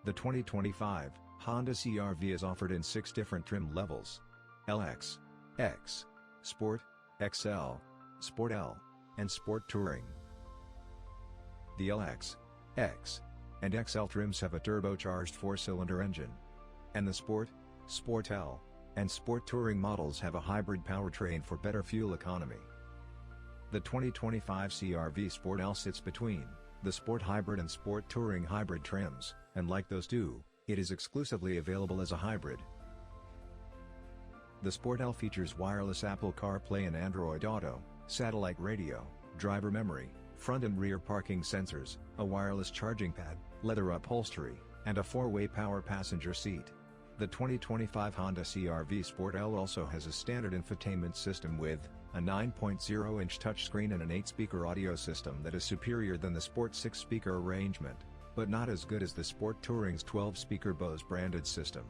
The 2025 Honda CR-V is offered in 6 different trim levels: LX, X, Sport, XL, Sport L, and Sport Touring. The LX, X, and XL trims have a turbocharged 4-cylinder engine. And the Sport, Sport L, and Sport Touring models have a hybrid powertrain for better fuel economy. The 2025 CR-V Sport L sits between the Sport Hybrid and Sport Touring hybrid trims, and like those two, it is exclusively available as a hybrid. The Sport L features wireless Apple CarPlay and Android Auto, satellite radio, driver memory, front and rear parking sensors, a wireless charging pad, leather upholstery, and a 4-way power passenger seat. The 2025 Honda CR-V Sport L also has a standard infotainment system with a 9.0-inch touchscreen and an 8-speaker audio system that is superior than the Sport 6-speaker arrangement, but not as good as the Sport Touring's 12-speaker Bose-branded system.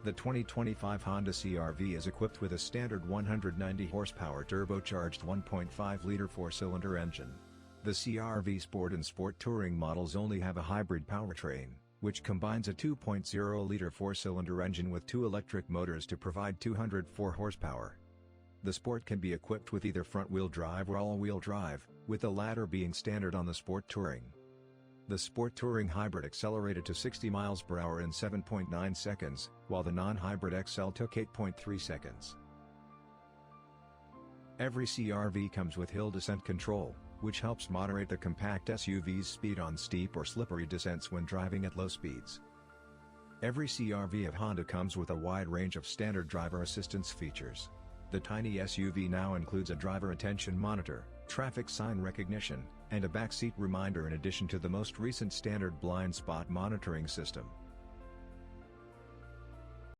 The 2025 Honda CR-V is equipped with a standard 190 horsepower turbocharged 1.5-liter 4-cylinder engine. The CR-V Sport and Sport Touring models only have a hybrid powertrain, which combines a 2.0-liter 4-cylinder engine with 2 electric motors to provide 204 horsepower. The Sport can be equipped with either front-wheel drive or all-wheel drive, with the latter being standard on the Sport Touring. The Sport Touring Hybrid accelerated to 60 miles per hour in 7.9 seconds, while the non-hybrid XL took 8.3 seconds. Every CR-V comes with hill descent control, which helps moderate the compact SUV's speed on steep or slippery descents when driving at low speeds. Every CR-V of Honda comes with a wide range of standard driver assistance features. The tiny SUV now includes a driver attention monitor, traffic sign recognition, and a backseat reminder in addition to the most recent standard blind spot monitoring system.